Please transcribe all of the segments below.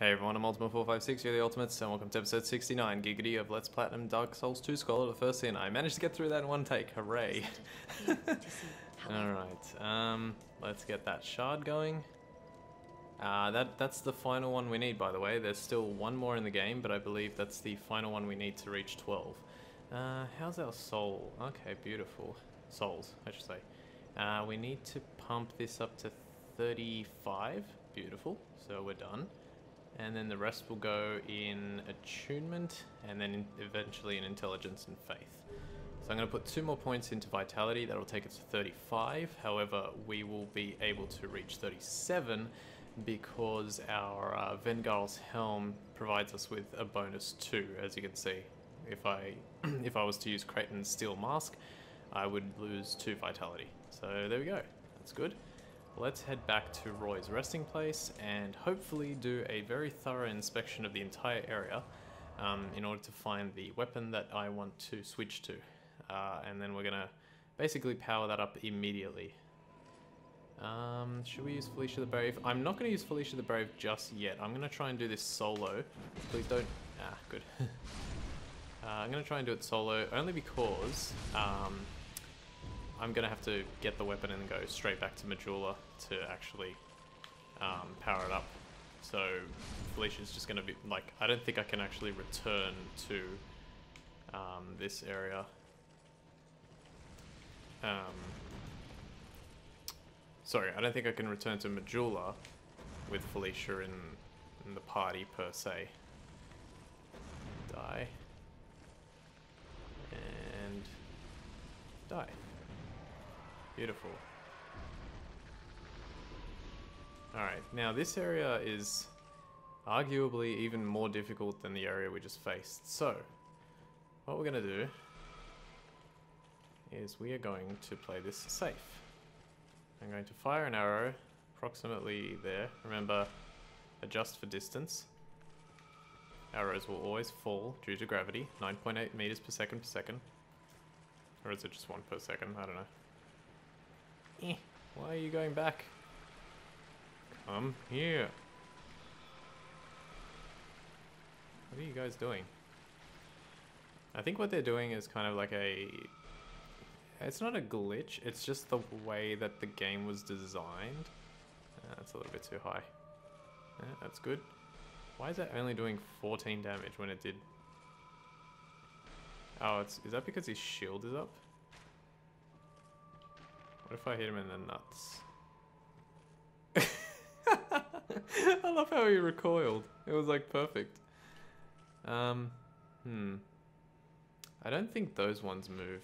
Hey everyone, I'm Ultima456, you're the Ultimates, and welcome to episode 69, Giggity of Let's Platinum Dark Souls 2 Scholar, the first sin. I managed to get through that in one take, hooray! Alright, let's get that shard going. That's the final one we need, by the way. There's still one more in the game, but I believe that's the final one we need to reach 12. How's our soul? Okay, beautiful. Souls, I should say. We need to pump this up to 35. Beautiful, so we're done. And then the rest will go in attunement, and then eventually in intelligence and faith. So I'm going to put 2 more points into vitality. That'll take us to 35. However, we will be able to reach 37 because our Vengarl's Helm provides us with a bonus 2, as you can see. If I was to use Kraton's Steel Mask, I would lose 2 vitality. So there we go. That's good. Let's head back to Roy's resting place and hopefully do a very thorough inspection of the entire area in order to find the weapon that I want to switch to. And then we're going to basically power that up immediately. Should we use Felicia the Brave? I'm not going to use Felicia the Brave just yet. I'm going to try and do this solo. Please don't... good. I'm going to try and do it solo only because... I'm going to have to get the weapon and go straight back to Majula to actually power it up. So Felicia's just going to be, like, I don't think I can actually return to this area. Sorry, I don't think I can return to Majula with Felicia in the party per se. Die. And die. Beautiful. Alright, now this area is arguably even more difficult than the area we just faced. So, what we're going to do is we are going to play this safe. I'm going to fire an arrow approximately there. Remember, adjust for distance. Arrows will always fall due to gravity, 9.8 meters per second. Or is it just 1 per second? I don't know. Why are you going back? Come here. What are you guys doing? I think what they're doing is kind of like a... It's not a glitch, it's just the way that the game was designed. That's a little bit too high. That's good. Why is that only doing 14 damage when it did... Oh, is that because his shield is up? What if I hit him in the nuts? I love how he recoiled. It was like perfect. I don't think those ones move,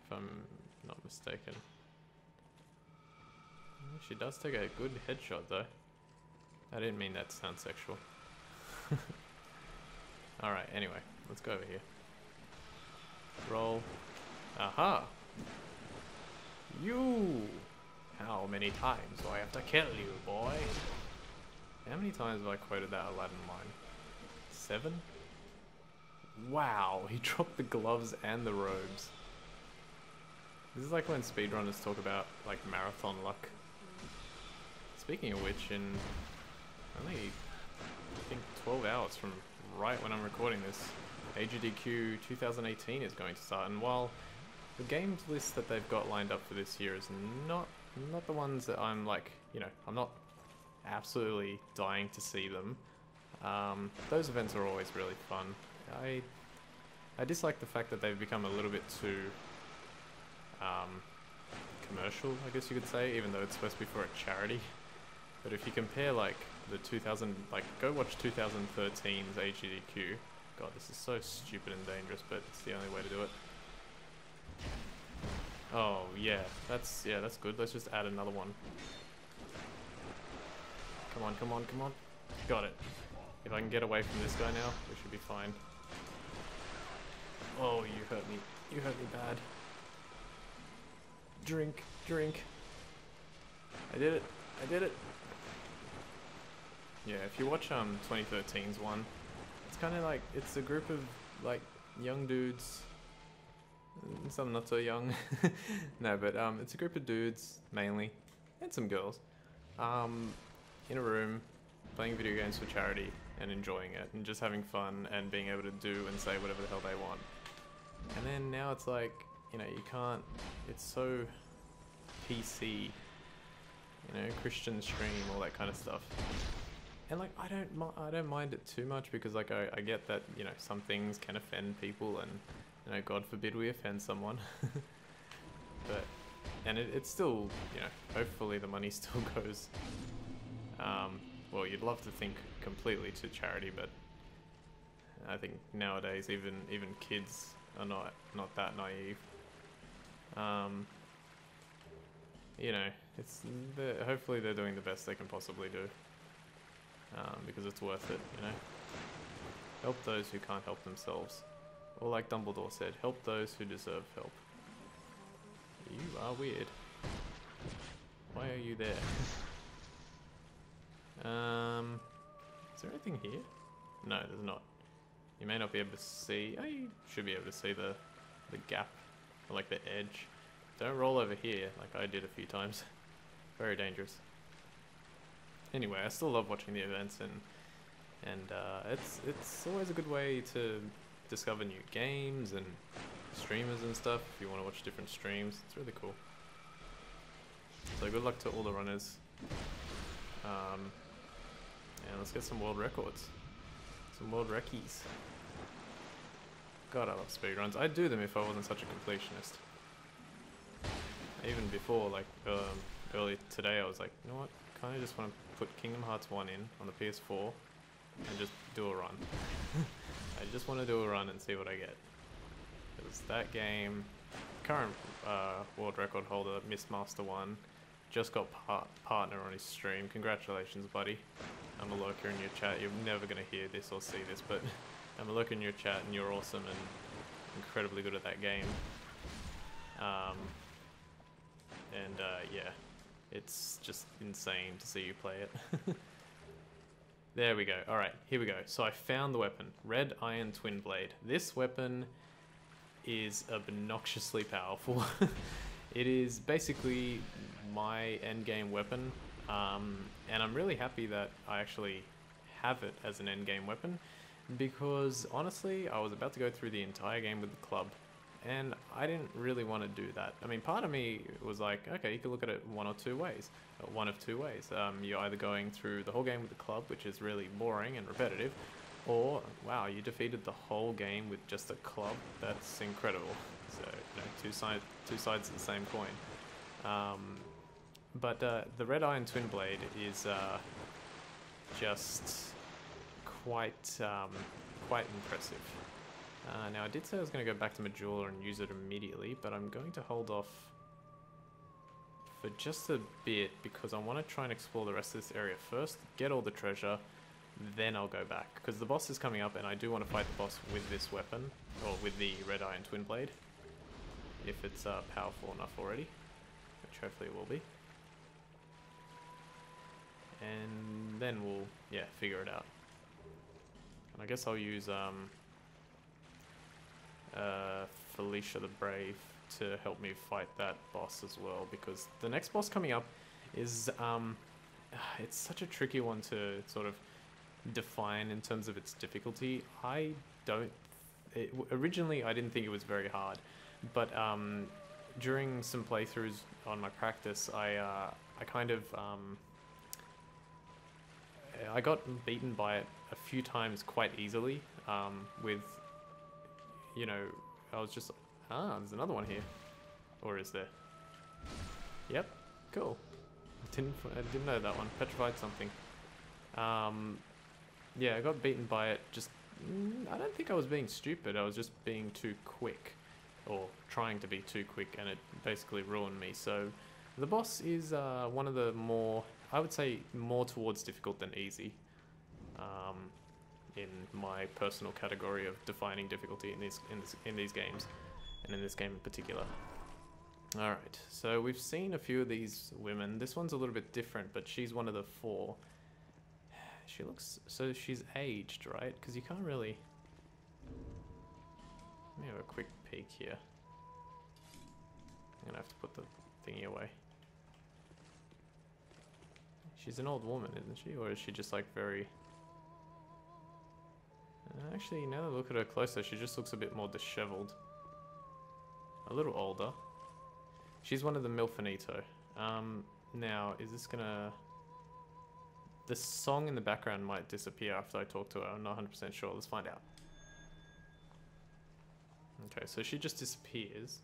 if I'm not mistaken. She does take a good headshot though. I didn't mean that to sound sexual. Alright, anyway, let's go over here. Roll. Aha! You! How many times do I have to kill you, boy? How many times have I quoted that Aladdin line? 7? Wow, he dropped the gloves and the robes. This is like when speedrunners talk about, like, marathon luck. Speaking of which, in only, I think, 12 hours from right when I'm recording this, AGDQ 2018 is going to start, and while the games list that they've got lined up for this year is not the ones that I'm like, you know, I'm not absolutely dying to see them. Those events are always really fun. I dislike the fact that they've become a little bit too commercial, I guess you could say, even though it's supposed to be for a charity. But if you compare like the 2000, like go watch 2013's AGDQ. God, this is so stupid and dangerous, but it's the only way to do it. Oh yeah, that's good. Let's just add another one. Come on. Got it. If I can get away from this guy now, we should be fine. Oh, you hurt me. You hurt me bad. Drink. I did it. Yeah, if you watch 2013's one, it's kind of like, it's a group of like young dudes. Some not so young. No, but it's a group of dudes mainly, and some girls, in a room playing video games for charity and enjoying it and just having fun and being able to do and say whatever the hell they want. And then now it's like, you know, you can't, it's so PC, you know, Christian stream, all that kind of stuff. And like, I don't mind it too much because like I get that, you know, some things can offend people and, you know, God forbid we offend someone. But, and it's still, you know, hopefully the money still goes, well, you'd love to think completely to charity, but I think nowadays even kids are not that naive. You know, hopefully they're doing the best they can possibly do, because it's worth it, you know. Help those who can't help themselves. Or like Dumbledore said, help those who deserve help. You are weird. Why are you there? Is there anything here? No, there's not. You may not be able to see. Oh, you should be able to see the gap, or like the edge. Don't roll over here like I did a few times. Very dangerous. Anyway, I still love watching the events, and it's always a good way to discover new games and streamers and stuff. If you want to watch different streams, it's really cool. So good luck to all the runners. And let's get some world records. Some world recce's. God, I love speedruns. I'd do them if I wasn't such a completionist. Even before, like, earlier today, I was like, you know what? I kind of just want to put Kingdom Hearts 1 in on the PS4 and just do a run. I just want to do a run and see what I get. Because that game, current world record holder, Mistmaster1, just got partner on his stream. Congratulations, buddy. I'm a lurker in your chat. You're never going to hear this or see this, but I'm a lurker in your chat and you're awesome and incredibly good at that game. Yeah, it's just insane to see you play it. There we go. Alright, here we go. So I found the weapon. Red Iron Twinblade. This weapon is obnoxiously powerful. It is basically my endgame weapon, and I'm really happy that I actually have it as an endgame weapon, because honestly I was about to go through the entire game with the club and I didn't really want to do that. I mean, part of me was like, okay, you could look at it one of two ways. You're either going through the whole game with the club, which is really boring and repetitive, or wow, you defeated the whole game with just a club. That's incredible. So, you know, two sides of the same coin. But the Red Iron Twinblade is just quite impressive. Now I did say I was going to go back to Majula and use it immediately, but I'm going to hold off for just a bit because I want to try and explore the rest of this area first, get all the treasure, then I'll go back. Because the boss is coming up and I do want to fight the boss with this weapon, or with the Red Iron Twinblade, if it's powerful enough already, which hopefully it will be. And then we'll, yeah, figure it out. And I guess I'll use Felicia the Brave to help me fight that boss as well, because the next boss coming up is it's such a tricky one to sort of define in terms of its difficulty. Originally I didn't think it was very hard, but during some playthroughs on my practice, I kind of I got beaten by it a few times quite easily, with, you know, I was just, there's another one here. Or is there? Yep, cool. I didn't know that one. Petrified something. Yeah, I got beaten by it. Just, I don't think I was being stupid. I was just being too quick, or trying to be too quick, and it basically ruined me. So the boss is one of the more, I would say, more towards difficult than easy, in my personal category of defining difficulty in these games, and in this game in particular. Alright, so we've seen a few of these women. This one's a little bit different, but she's one of the 4. She looks, so she's aged, right? Because you can't really... Let me have a quick peek here. I'm gonna have to put the thingy away. She's an old woman, isn't she? Or is she just like very... Actually, now that I look at her closer, she just looks a bit more disheveled. A little older. She's one of the Milfinito. Now, is this gonna... The song in the background might disappear after I talk to her. I'm not 100% sure. Let's find out. Okay, so she just disappears.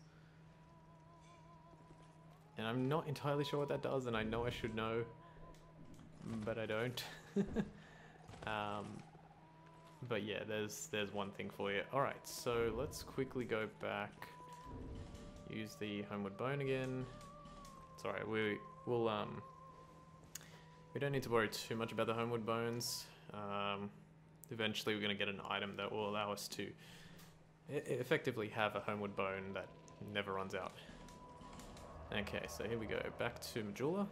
And I'm not entirely sure what that does, and I know I should know, but I don't. But yeah, there's one thing for you. Alright, so let's quickly go back. Use the homeward bone again. It's alright, we don't need to worry too much about the homeward bones. Eventually we're going to get an item that will allow us to effectively have a homeward bone that never runs out. Okay, so here we go, back to Majula.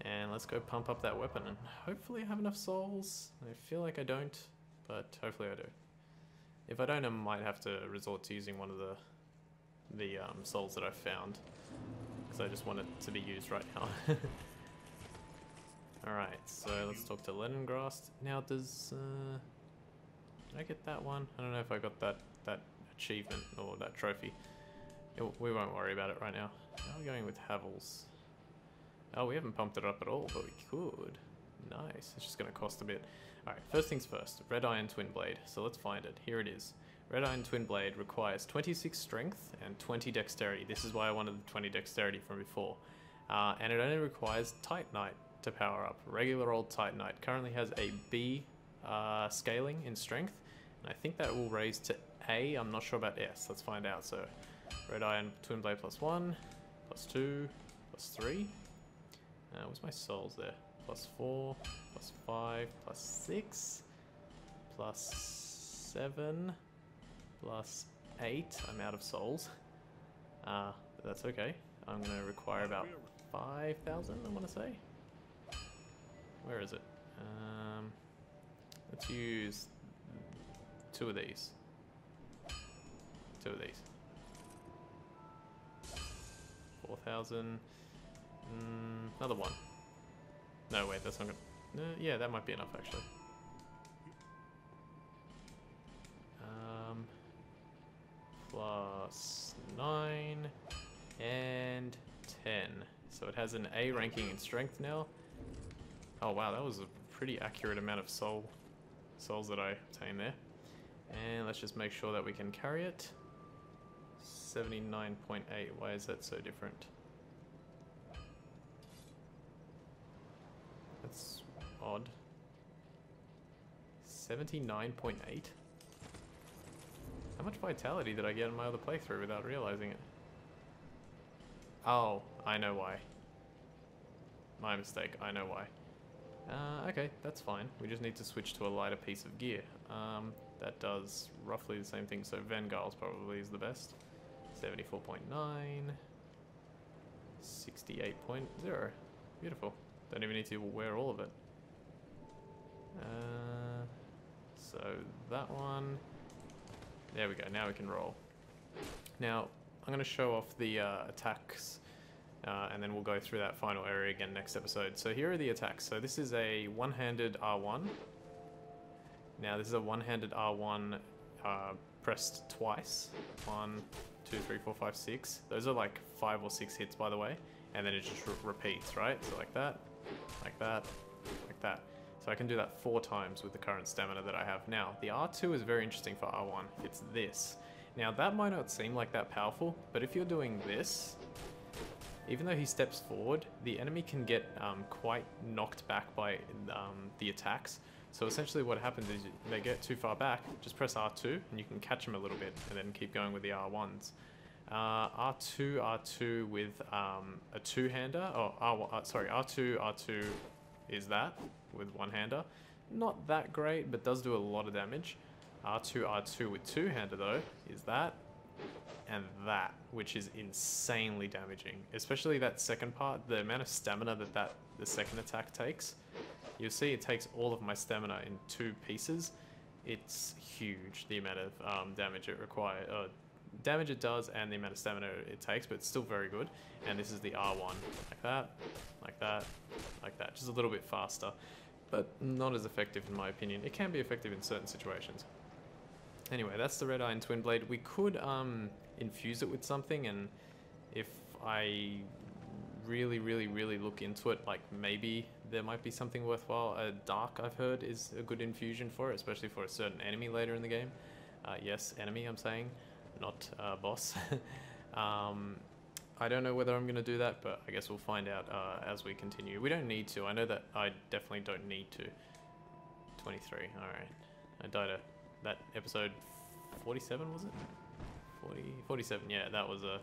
And let's go pump up that weapon, and hopefully I have enough souls. I feel like I don't, but hopefully I do. If I don't, I might have to resort to using one of the souls that I found, because I just want it to be used right now. Alright, so let's talk to Leningrad. Now did I get that one? I don't know if I got that achievement or that trophy. We won't worry about it right now. Now we're going with Havels. Oh, we haven't pumped it up at all, but we could. Nice. It's just going to cost a bit. Alright, first things first. Red Iron Twinblade. So let's find it. Here it is. Red Iron Twinblade requires 26 strength and 20 dexterity. This is why I wanted the 20 dexterity from before. And it only requires Titanite to power up. Regular old Titanite. Currently has a B scaling in strength. And I think that will raise to A. I'm not sure about S. Let's find out. So, Red Iron Twinblade +1, +2, +3. Where's my souls there? +4, +5, +6, +7, +8. I'm out of souls. But that's okay. I'm going to require about 5,000, I want to say. Where is it? Let's use 2 of these. 2 of these. 4,000. Another one. No, wait, that's not gonna... yeah, that might be enough, actually. +9 and 10. So it has an A ranking in strength now. Oh wow, that was a pretty accurate amount of souls that I obtained there. And let's just make sure that we can carry it. 79.8. Why is that so different? That's odd. 79.8? How much vitality did I get in my other playthrough without realizing it? Oh, I know why. My mistake, I know why. Okay, that's fine. We just need to switch to a lighter piece of gear. That does roughly the same thing, so Vanguard's probably is the best. 74.9. 68.0. Beautiful. Don't even need to wear all of it. So that one. There we go, now we can roll. Now, I'm going to show off the attacks, and then we'll go through that final area again next episode. So here are the attacks. So this is a one-handed R1. Now this is a one-handed R1 pressed twice. 1, 2, 3, 4, 5, 6. Those are like 5 or 6 hits, by the way. And then it just repeats, right? So like that, like that, like that. So I can do that 4 times with the current stamina that I have. Now, the R2 is very interesting for R1. It's this. Now, that might not seem like that powerful, but if you're doing this, even though he steps forward, the enemy can get quite knocked back by the attacks. So essentially what happens is they get too far back, just press R2, and you can catch them a little bit, and then keep going with the R1s. R2 with a two-hander, sorry, R2 is that, with one-hander. Not that great, but does do a lot of damage. R2 with two-hander though, is that, and that, which is insanely damaging. Especially that second part, the amount of stamina that the second attack takes. You'll see it takes all of my stamina in 2 pieces. It's huge, the amount of damage it requires, damage it does and the amount of stamina it takes, but it's still very good. And this is the R1, like that, like that, like that. Just a little bit faster, but not as effective in my opinion. It can be effective in certain situations. Anyway, that's the Red Iron Twinblade. We could infuse it with something, and if I really look into it, like maybe there might be something worthwhile. Dark, I've heard, is a good infusion for it, especially for a certain enemy later in the game. Yes, enemy, I'm saying, not boss. I don't know whether I'm going to do that, but I guess we'll find out as we continue. We don't need to. I know that I definitely don't need to. 23, alright. I died at that episode 47, was it? 47, yeah, that was a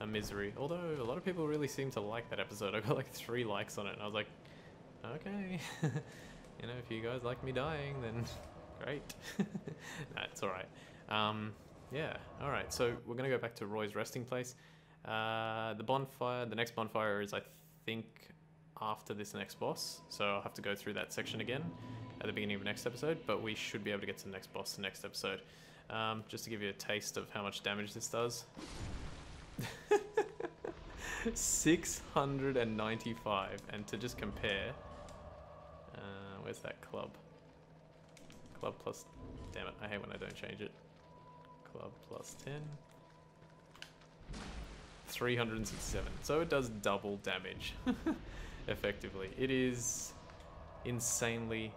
misery. Although a lot of people really seem to like that episode. I got like 3 likes on it, and I was like, okay. You know, if you guys like me dying, then great. Nah, it's alright. Yeah, alright, so we're going to go back to Roy's resting place. The bonfire, the next bonfire is, I think, after this next boss, so I'll have to go through that section again at the beginning of the next episode, but we should be able to get to the next boss the next episode. Just to give you a taste of how much damage this does. 695, and to just compare, where's that club? Club plus, damn it, I hate when I don't change it. Club plus 10. 367, so it does double damage, effectively. It is insanely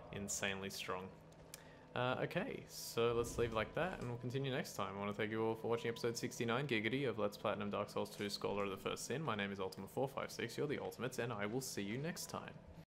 strong. Okay, so let's leave it like that, and we'll continue next time. I want to thank you all for watching episode 69 Giggity of Let's Platinum Dark Souls 2 Scholar of the First Sin. My name is Ultima456, you're the Ultimates, and I will see you next time.